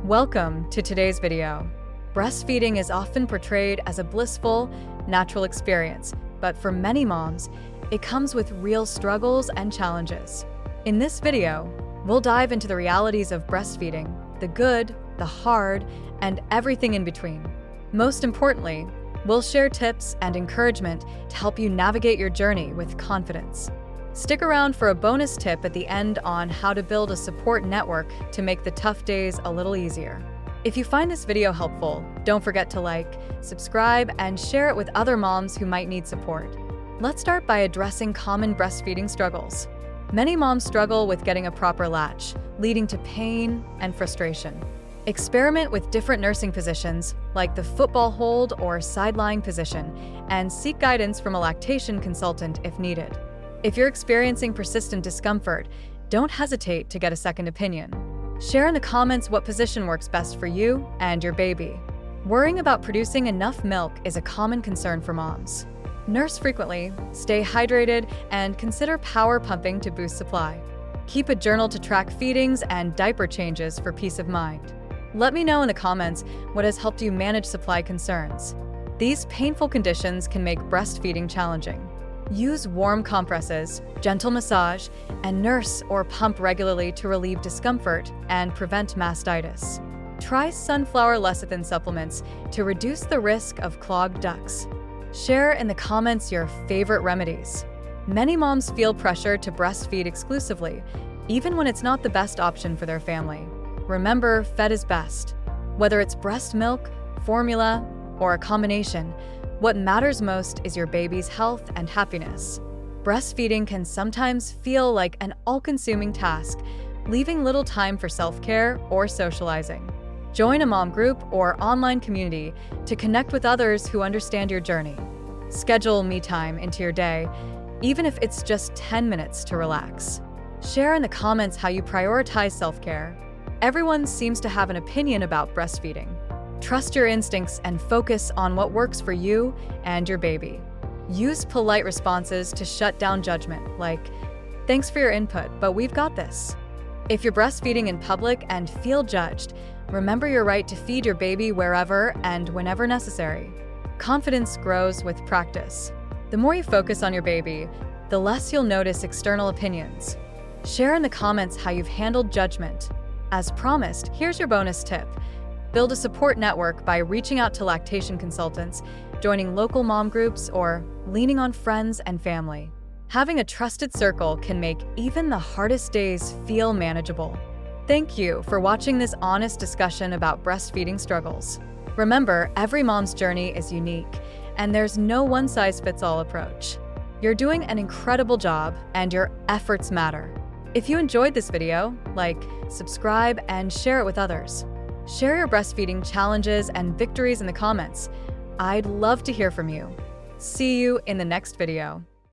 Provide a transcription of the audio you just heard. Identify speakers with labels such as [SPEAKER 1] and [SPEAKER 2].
[SPEAKER 1] Welcome to today's video. Breastfeeding is often portrayed as a blissful, natural experience, but for many moms, it comes with real struggles and challenges. In this video, we'll dive into the realities of breastfeeding, the good, the hard, and everything in between. Most importantly, we'll share tips and encouragement to help you navigate your journey with confidence. Stick around for a bonus tip at the end on how to build a support network to make the tough days a little easier. If you find this video helpful, don't forget to like, subscribe, and share it with other moms who might need support. Let's start by addressing common breastfeeding struggles. Many moms struggle with getting a proper latch, leading to pain and frustration. Experiment with different nursing positions, like the football hold or side-lying position, and seek guidance from a lactation consultant if needed. If you're experiencing persistent discomfort, don't hesitate to get a second opinion. Share in the comments what position works best for you and your baby. Worrying about producing enough milk is a common concern for moms. Nurse frequently, stay hydrated, and consider power pumping to boost supply. Keep a journal to track feedings and diaper changes for peace of mind. Let me know in the comments what has helped you manage supply concerns. These painful conditions can make breastfeeding challenging. Use warm compresses, gentle massage, and nurse or pump regularly to relieve discomfort and prevent mastitis. Try sunflower lecithin supplements to reduce the risk of clogged ducts. Share in the comments your favorite remedies. Many moms feel pressure to breastfeed exclusively, even when it's not the best option for their family. Remember, fed is best. Whether it's breast milk, formula, or a combination, what matters most is your baby's health and happiness. Breastfeeding can sometimes feel like an all-consuming task, leaving little time for self-care or socializing. Join a mom group or online community to connect with others who understand your journey. Schedule me time into your day, even if it's just 10 minutes to relax. Share in the comments how you prioritize self-care. Everyone seems to have an opinion about breastfeeding. Trust your instincts and focus on what works for you and your baby. Use polite responses to shut down judgment, like, "Thanks for your input, but we've got this." If you're breastfeeding in public and feel judged, remember your right to feed your baby wherever and whenever necessary. Confidence grows with practice. The more you focus on your baby, the less you'll notice external opinions. Share in the comments how you've handled judgment. As promised, here's your bonus tip. Build a support network by reaching out to lactation consultants, joining local mom groups, or leaning on friends and family. Having a trusted circle can make even the hardest days feel manageable. Thank you for watching this honest discussion about breastfeeding struggles. Remember, every mom's journey is unique, and there's no one-size-fits-all approach. You're doing an incredible job, and your efforts matter. If you enjoyed this video, like, subscribe, and share it with others. Share your breastfeeding challenges and victories in the comments. I'd love to hear from you. See you in the next video.